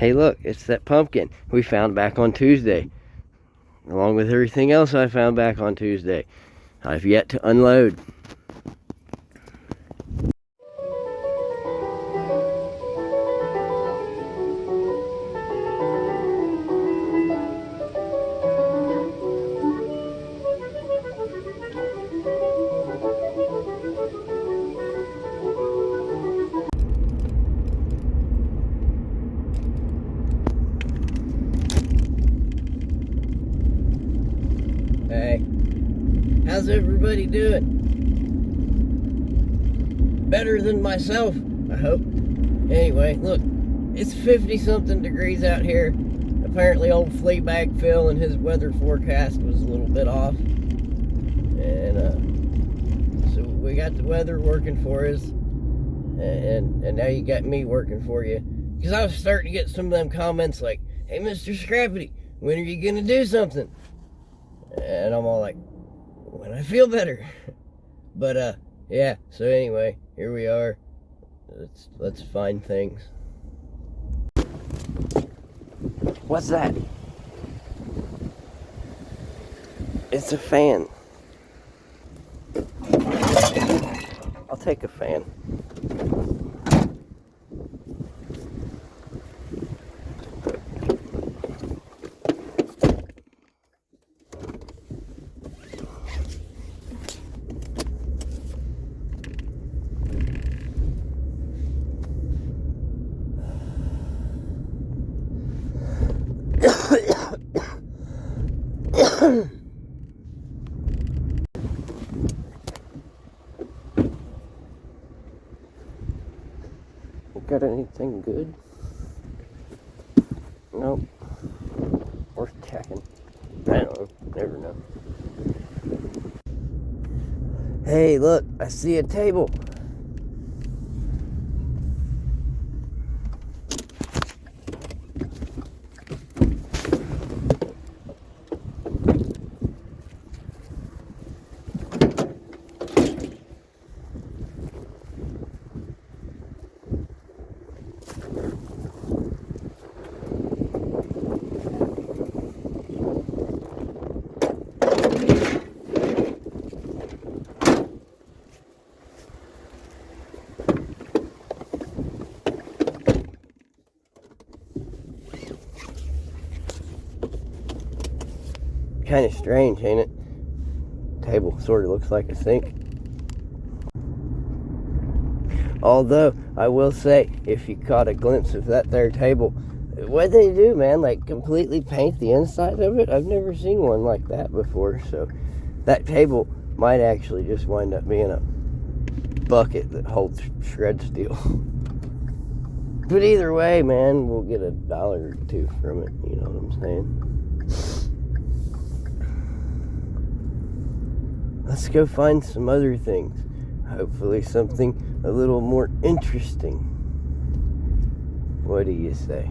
Hey look, it's that pumpkin we found back on Tuesday. Along with everything else I found back on Tuesday. I've yet to unload. Hey, how's everybody doing? Better than myself, I hope. Anyway, look, it's 50-something degrees out here. Apparently old Fleabag Phil and his weather forecast was a little bit off. And so we got the weather working for us. And now you got me working for you. Because I was starting to get some of them comments like, hey, Mr. Scrappity, when are you going to do something? And I'm all like, when I feel better. But, yeah, so anyway, here we are. Let's find things. What's that? It's a fan. I'll take a fan. Got anything good? Nope. Worth checking. I don't know. Never know. Hey, look, I see a table. Kind of strange, ain't it? Table sort of looks like a sink. Although, I will say, if you caught a glimpse of that there table, what'd they do, man? Like, completely paint the inside of it? I've never seen one like that before, so that table might actually just wind up being a bucket that holds shred steel. But either way, man, we'll get $1 or $2 from it, you know what I'm saying? Let's go find some other things. Hopefully something a little more interesting. What do you say?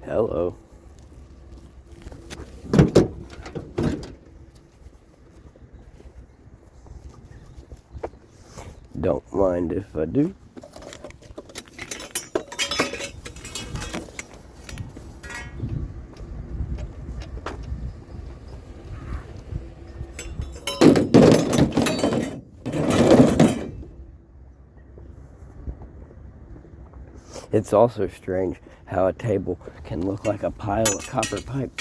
Hello. Don't mind if I do. It's also strange how a table can look like a pile of copper pipe.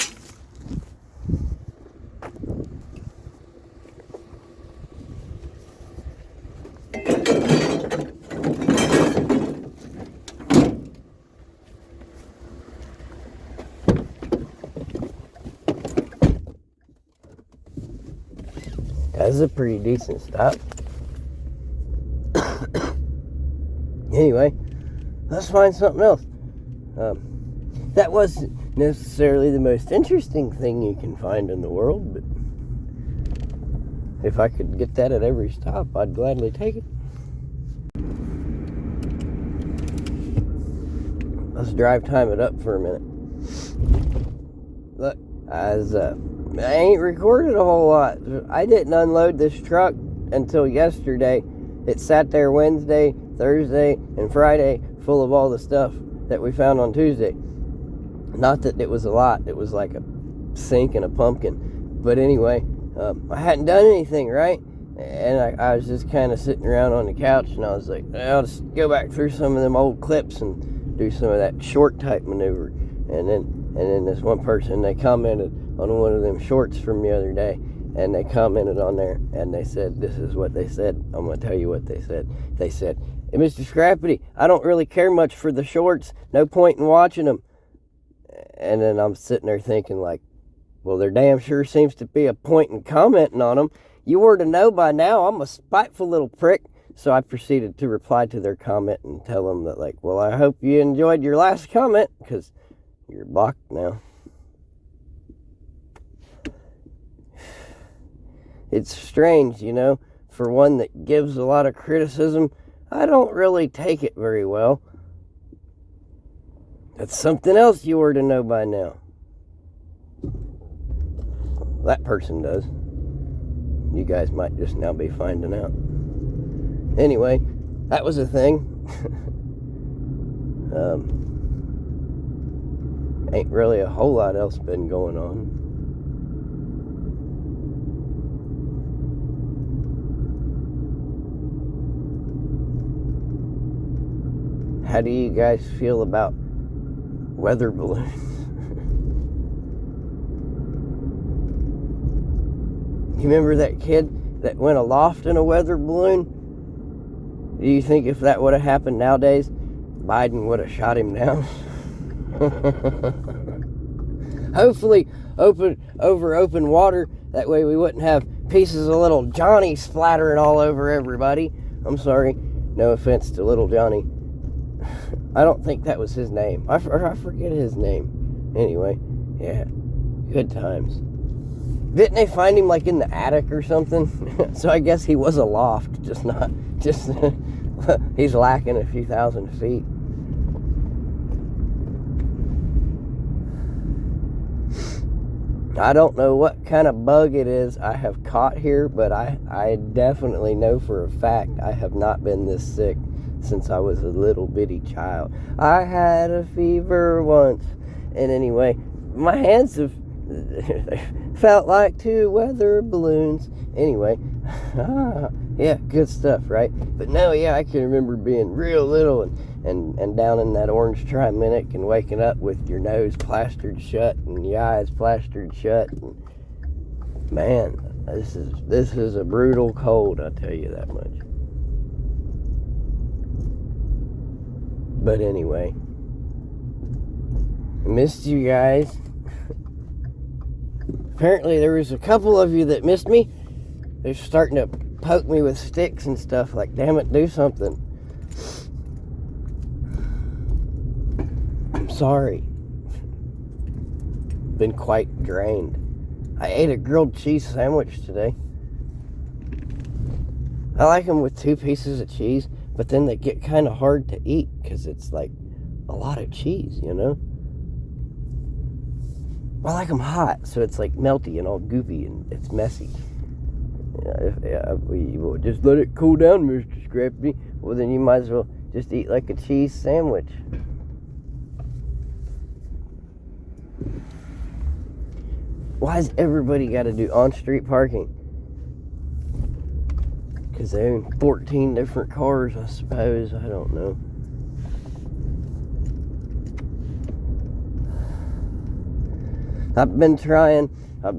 That's a pretty decent stop. Anyway, let's find something else. That wasn't necessarily the most interesting thing you can find in the world, but if I could get that at every stop, I'd gladly take it. Let's drive time it up for a minute. Look, I ain't recorded a whole lot. I didn't unload this truck until yesterday. It sat there Wednesday, Thursday, and Friday full of all the stuff that we found on Tuesday. Not that it was a lot. It was like a sink and a pumpkin. But anyway, I hadn't done anything, right? And I was just kind of sitting around on the couch, and I was like, I'll just go back through some of them old clips and do some of that short type maneuver. And then this one person, they commented on one of them shorts from the other day, and they commented on there, and they said, this is what they said. I'm going to tell you what they said. They said, hey, Mr. Scrappity, I don't really care much for the shorts. No point in watching them. And then I'm sitting there thinking like, well, there damn sure seems to be a point in commenting on them. You were to know by now I'm a spiteful little prick. So I proceeded to reply to their comment and tell them that, like, well, I hope you enjoyed your last comment, because you're blocked now. It's strange, you know, for one that gives a lot of criticism, I don't really take it very well. That's something else you were to know by now. That person does. You guys might just now be finding out. Anyway, that was a thing. Ain't really a whole lot else been going on. How do you guys feel about weather balloons? You remember that kid that went aloft in a weather balloon? Do you think if that would have happened nowadays, Biden would have shot him down? Hopefully over open water. That way we wouldn't have pieces of little Johnny splattering all over everybody. I'm sorry. No offense to little Johnny. I don't think that was his name. I forget his name. Anyway, yeah. Good times. Didn't they find him like in the attic or something? So I guess he was aloft, just he's lacking a few thousand feet. I don't know what kind of bug it is I have caught here, but I definitely know for a fact I have not been this sick since I was a little bitty child. I had a fever once. And anyway, my hands have felt like two weather balloons. Anyway, yeah, good stuff, right? But no, yeah, I can remember being real little and down in that orange triminic and waking up with your nose plastered shut and your eyes plastered shut. And man, this is a brutal cold, I'll tell you that much. But anyway, missed you guys. Apparently there was a couple of you that missed me. They're starting to poke me with sticks and stuff, like, damn it, do something. I'm sorry. Been quite drained. I ate a grilled cheese sandwich today. I like them with 2 pieces of cheese, but then they get kind of hard to eat because it's like a lot of cheese, you know? I like them hot, so it's like melty and all goopy and it's messy. Well, just let it cool down, Mr. Scrappy. Well, then you might as well just eat like a cheese sandwich. Why has everybody got to do on-street parking? Because they own 14 different cars, I suppose. I don't know. I've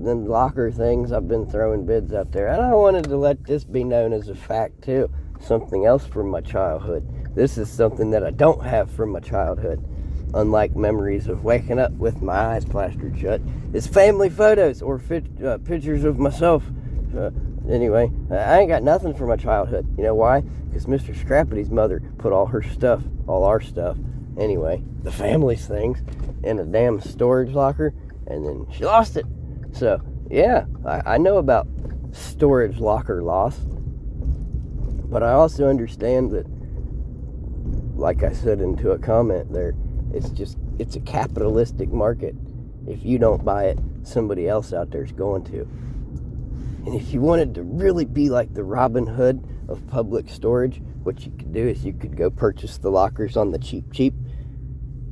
been locker things, I've been throwing bids out there. And I wanted to let this be known as a fact, too. Something else from my childhood. This is something that I don't have from my childhood. Unlike memories of waking up with my eyes plastered shut. It's family photos or pictures of myself. Anyway, I ain't got nothing from my childhood. You know why? Because Mr. Scrappity's mother put all our stuff, anyway, the family's things, in a damn storage locker, and then she lost it. So, yeah, I know about storage locker loss. But I also understand that, like I said into a comment there, it's a capitalistic market. If you don't buy it, somebody else out there is going to. And if you wanted to really be like the Robin Hood of public storage, what you could do is you could go purchase the lockers on the cheap,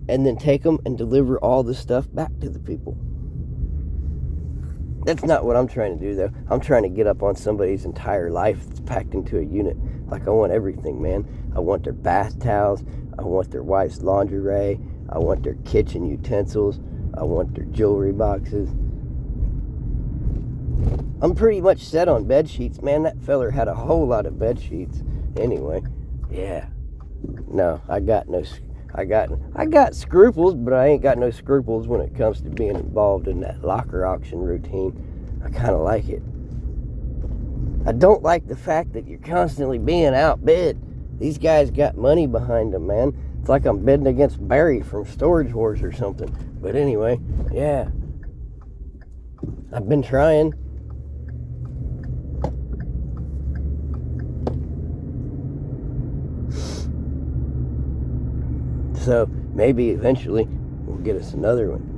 and then take them and deliver all the stuff back to the people. That's not what I'm trying to do, though. I'm trying to get up on somebody's entire life that's packed into a unit. Like, I want everything, man. I want their bath towels. I want their wife's lingerie. I want their kitchen utensils. I want their jewelry boxes. I'm pretty much set on bed sheets, man. That feller had a whole lot of bed sheets. Anyway, yeah. No, I got scruples, but I ain't got no scruples when it comes to being involved in that locker auction routine. I kind of like it. I don't like the fact that you're constantly being outbid. These guys got money behind them, man. It's like I'm bidding against Barry from Storage Wars or something. But anyway, yeah. I've been trying. So maybe eventually we'll get us another one.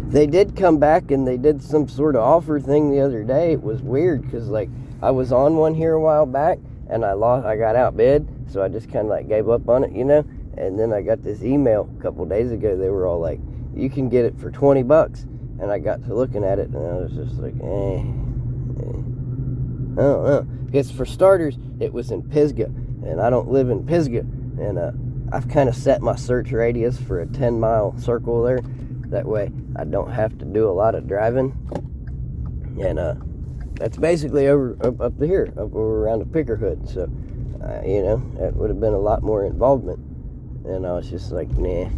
They did come back and they did some sort of offer thing the other day. It was weird because, like, I was on one here a while back and I got outbid, so I just kind of like gave up on it, you know. And then I got this email a couple days ago. They were all like, "You can get it for $20." And I got to looking at it and I was just like, I don't know. Because for starters, it was in Pisgah, and I don't live in Pisgah. And I've kind of set my search radius for a 10-mile circle there. That way, I don't have to do a lot of driving. And that's basically up here, over around the Pickerhood. So, you know, that would have been a lot more involvement. And I was just like, nah.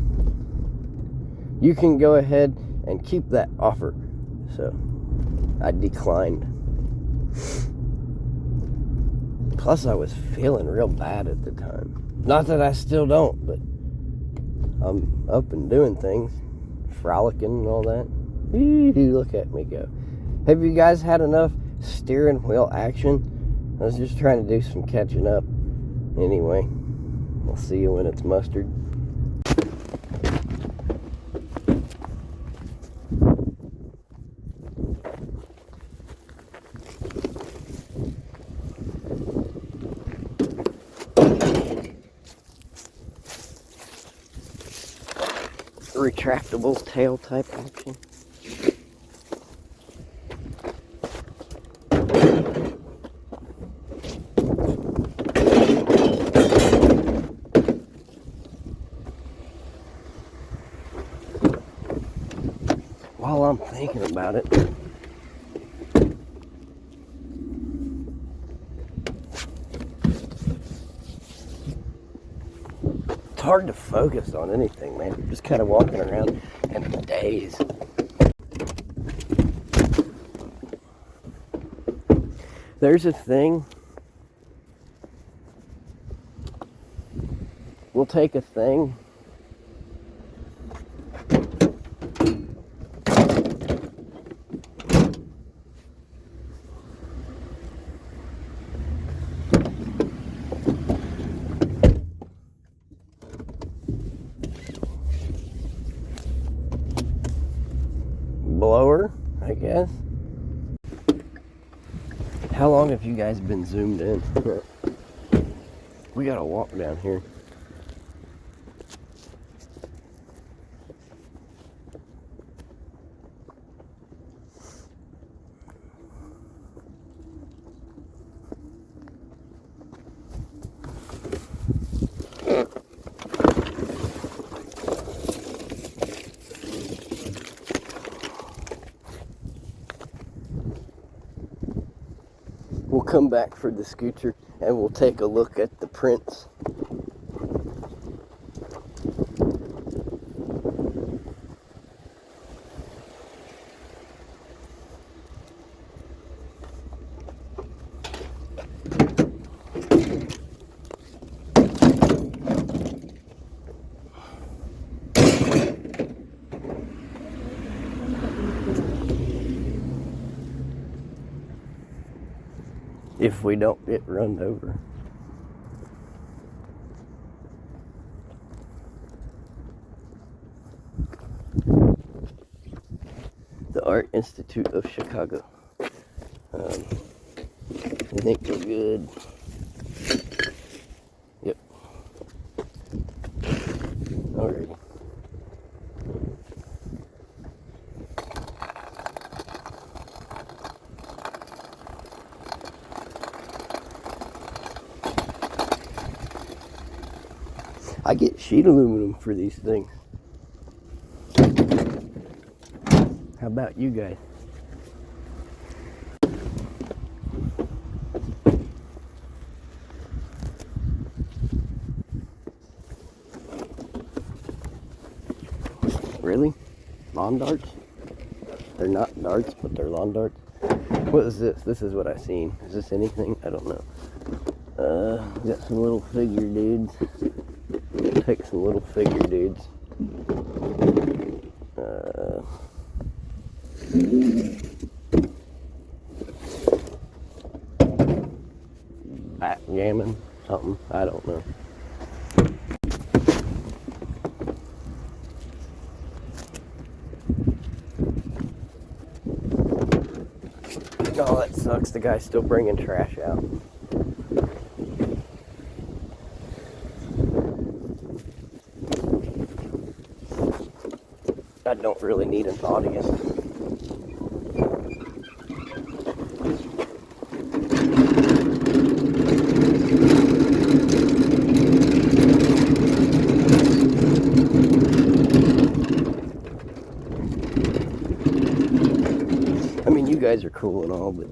You can go ahead and keep that offer. So, I declined. Plus, I was feeling real bad at the time. Not that I still don't, but I'm up and doing things, frolicking and all that. Look at me go. Have you guys had enough steering wheel action? I was just trying to do some catching up. Anyway, I'll see you when it's mustard. Retractable tail type action. While I'm thinking about it, it's hard to focus on anything, man. You're just kind of walking around in a daze. There's a thing. We'll take a thing. Blower, I guess. How long have you guys been zoomed in? We gotta walk down here. We'll come back for the scooter and we'll take a look at the prints. If we don't get run over. The Art Institute of Chicago. I think we're good. Yep. Alrighty. I get sheet aluminum for these things. How about you guys? Really? Lawn darts? They're not darts, but they're lawn darts. What is this? This is what I've seen. Is this anything? I don't know. Got some little figure dudes. Take some little figure dudes. Backgammon, something. I don't know. Oh, that sucks. The guy's still bringing trash out. I don't really need an audience. I mean, you guys are cool and all, but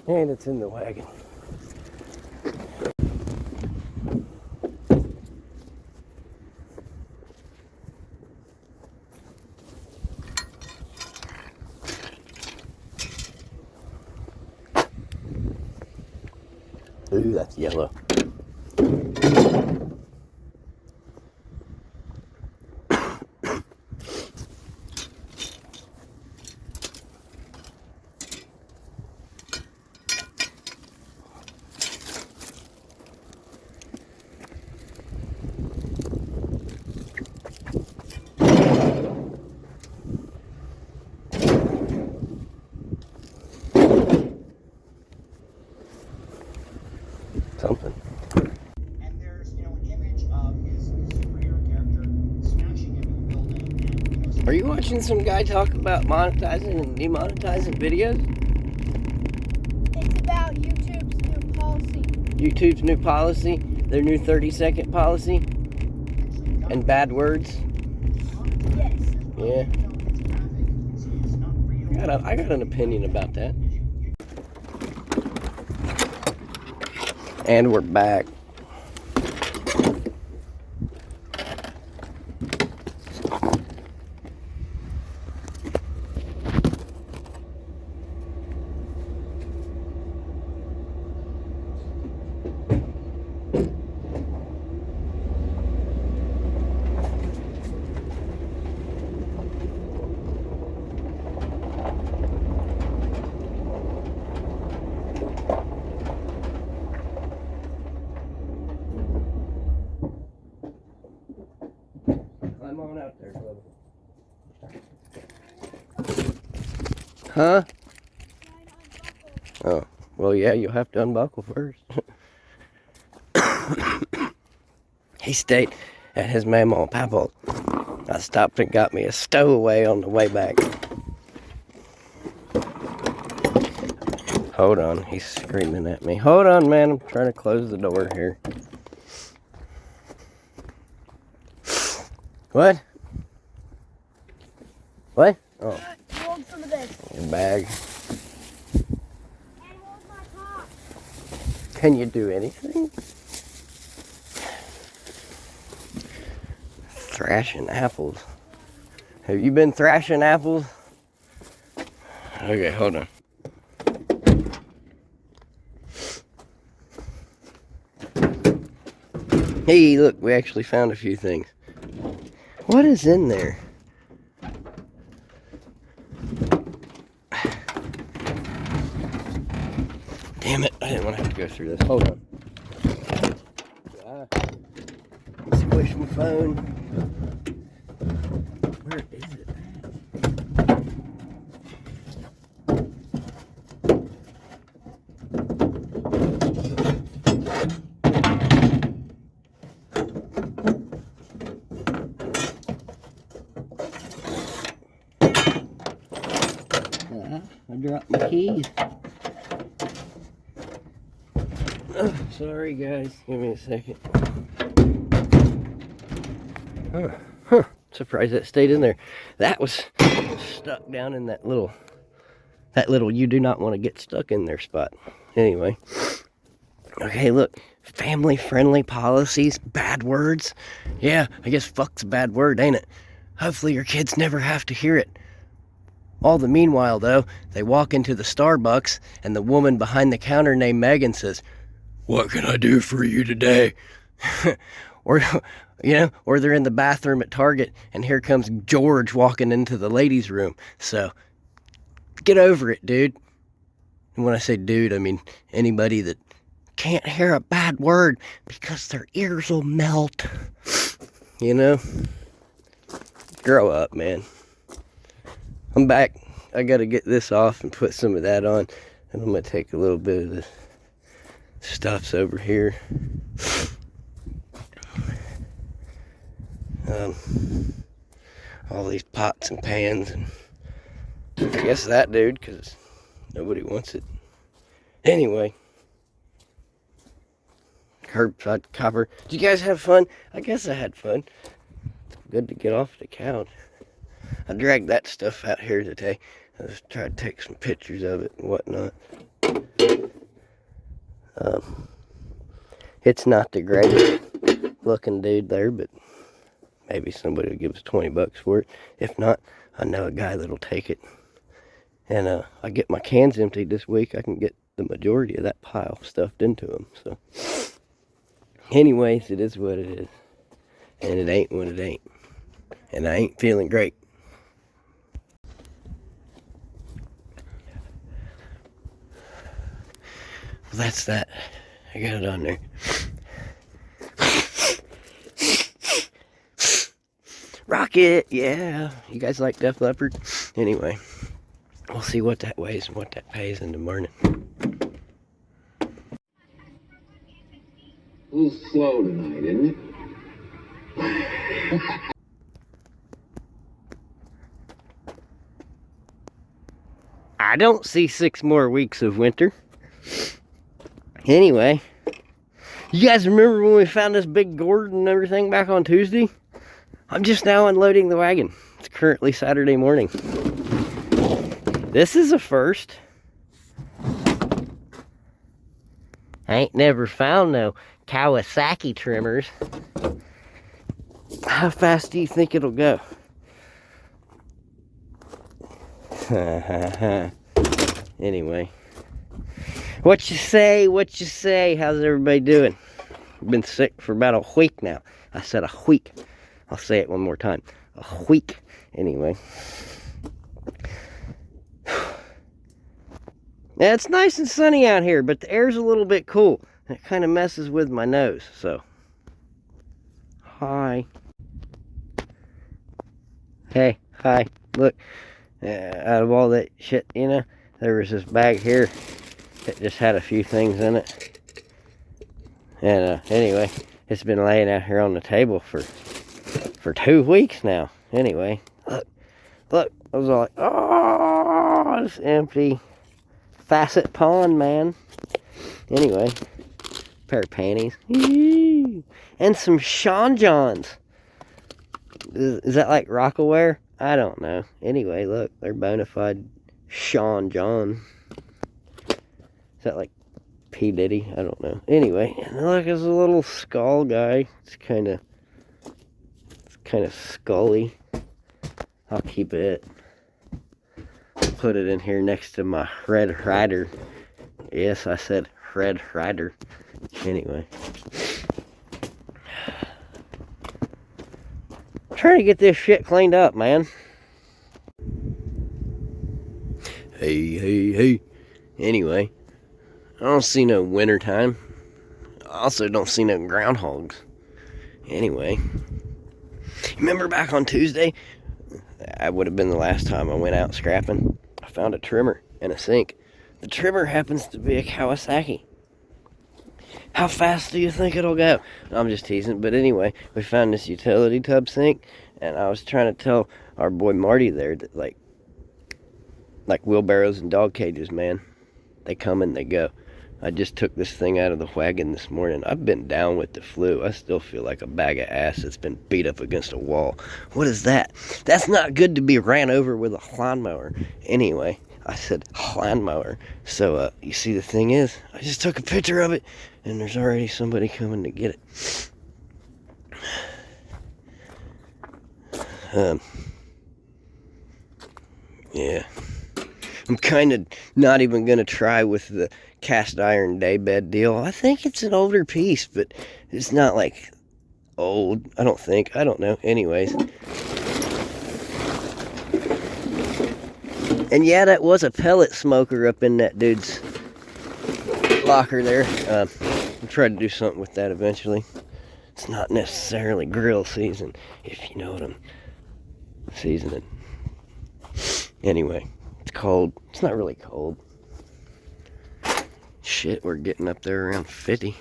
and it's in the wagon. Ooh, that's yellow. Something. And there's, an image of his superhero character smashing into a building. And, Are you watching some guy talk about monetizing and demonetizing videos? It's about YouTube's new policy. YouTube's new policy, their new 30-second policy, and bad words. Yes. Yeah. I got an opinion about that. And we're back. on out there, Chloe. Huh? Oh, well, yeah, you'll have to unbuckle first. He stayed at his mama and papa. I stopped and got me a stowaway on the way back. Hold on, he's screaming at me. Hold on, man, I'm trying to close the door here. What? What? Oh. You want some of this? Your bag. And hold my top. Can you do anything? Thrashing apples. Have you been thrashing apples? Okay, hold on. Hey, look, we actually found a few things. What is in there? Damn it, I didn't want to have to go through this. Hold on. Squish my phone. Where is it? I dropped my keys. Oh, sorry guys, give me a second. Huh. Surprised that stayed in there. That was stuck down in that little you do not want to get stuck in there spot. Anyway. Okay, look. Family friendly policies, bad words. Yeah, I guess fuck's a bad word, ain't it? Hopefully your kids never have to hear it. All the meanwhile, though, they walk into the Starbucks and the woman behind the counter named Megan says, "What can I do for you today?" Or, or they're in the bathroom at Target and here comes George walking into the ladies' room. So, get over it, dude. And when I say dude, I mean anybody that can't hear a bad word because their ears will melt. You know? Grow up, man. I'm back. I gotta get this off and put some of that on. And I'm gonna take a little bit of the stuffs over here. All these pots and pans. And I guess that, dude, because nobody wants it. Anyway. Curbside cover. Did you guys have fun? I guess I had fun. Good to get off the couch. I dragged that stuff out here today. I just tried to take some pictures of it and whatnot. It's not the greatest looking dude there, but maybe somebody will give us $20 for it. If not, I know a guy that'll take it. And I get my cans emptied this week. I can get the majority of that pile stuffed into them. So, anyways, it is what it is. And it ain't what it ain't. And I ain't feeling great. Well, that's that. I got it on there. Rocket, yeah. You guys like Def Leppard? Anyway, we'll see what that weighs and what that pays in the morning. A little slow tonight, isn't it? I don't see 6 more weeks of winter. Anyway, you guys remember when we found this big gourd and everything back on Tuesday? I'm just now unloading the wagon. It's currently Saturday morning. This is a first. I ain't never found no Kawasaki trimmers. How fast do you think it'll go? Anyway. What you say? What you say? How's everybody doing? I've been sick for about a week now. I said a week. I'll say it one more time. A week. Anyway. Yeah, it's nice and sunny out here, but the air's a little bit cool. It kind of messes with my nose, so. Hi. Hey, hi, look, out of all that shit, you know, there was this bag here that just had a few things in it. And anyway, it's been laying out here on the table for 2 weeks now. Anyway, look, I was all like, oh, it's empty. Facet pond, man. Anyway, pair of panties. And some Sean Johns. Is that like Rockaware? I don't know. Anyway, look, they're bona fide Sean John. Is that like P. Diddy? I don't know. Anyway, look, there's a little skull guy. It's kind of scully. I'll keep it. Put it in here next to my Red Rider. Yes, I said Red Rider. Anyway. Trying to get this shit cleaned up, man. Hey. Anyway, I don't see no wintertime. I also don't see no groundhogs. Anyway, remember back on Tuesday? That would have been the last time I went out scrapping. I found a trimmer and a sink. The trimmer happens to be a Kawasaki. How fast do you think it'll go? I'm just teasing, but anyway, we found this utility tub sink, and I was trying to tell our boy Marty there that like wheelbarrows and dog cages, man, they come and they go. I just took this thing out of the wagon this morning. I've been down with the flu. I still feel like a bag of ass that's been beat up against a wall. What is that? That's not good to be ran over with a lawnmower. Anyway, I said lawnmower. So, you see, the thing is, I just took a picture of it, and there's already somebody coming to get it. Yeah. I'm kind of not even going to try with the cast iron daybed deal. I think it's an older piece, but it's not like old. I don't think. I don't know. Anyways. And yeah, that was a pellet smoker up in that dude's locker there. I'll try to do something with that eventually. It's not necessarily grill season, if you know what I'm seasoning. Anyway, it's cold. It's not really cold. Shit, we're getting up there around 50.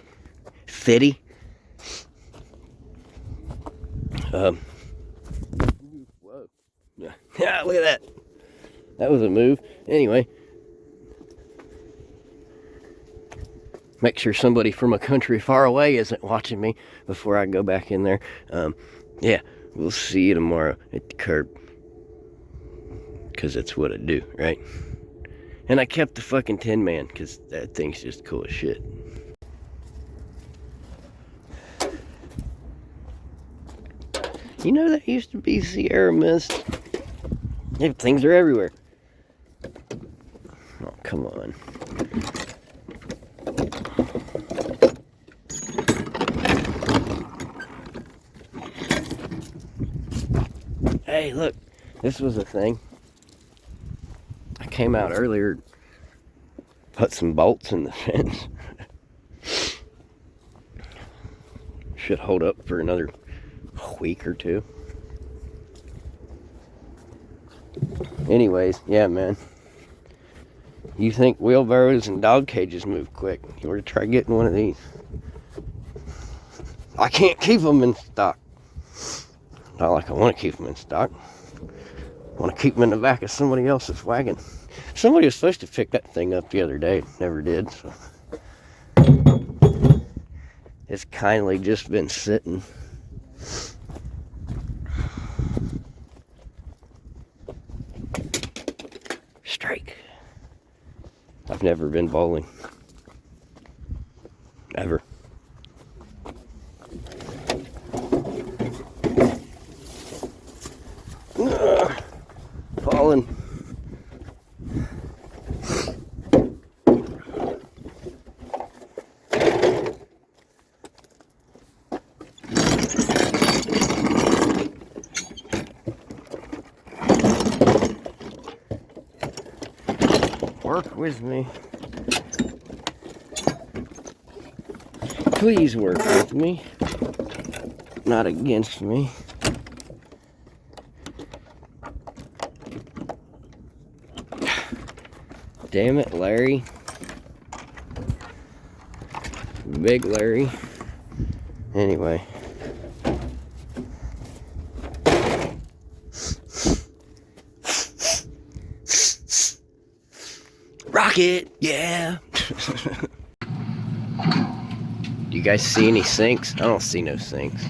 50? Whoa. Yeah, look at that. That was a move. Anyway. Make sure somebody from a country far away isn't watching me before I go back in there. Yeah, we'll see you tomorrow at the curb. Because that's what I do, right? And I kept the fucking Tin Man because that thing's just cool as shit. You know, that used to be Sierra Mist. Yeah, things are everywhere. Oh, come on. Hey, look. This was a thing. I came out earlier, put some bolts in the fence. Should hold up for another week or two. Anyways, yeah, man. You think wheelbarrows and dog cages move quick? You ought to try getting one of these. I can't keep them in stock. Not like I want to keep them in stock. I want to keep them in the back of somebody else's wagon. Somebody was supposed to pick that thing up the other day. Never did. So. It's kindly just been sitting. Strike. I've never been bowling. Ever. Falling. Work with me. Please work with me. Not against me. Damn it, Larry. Big Larry. Anyway. Rocket! Yeah! Do you guys see any sinks? I don't see no sinks.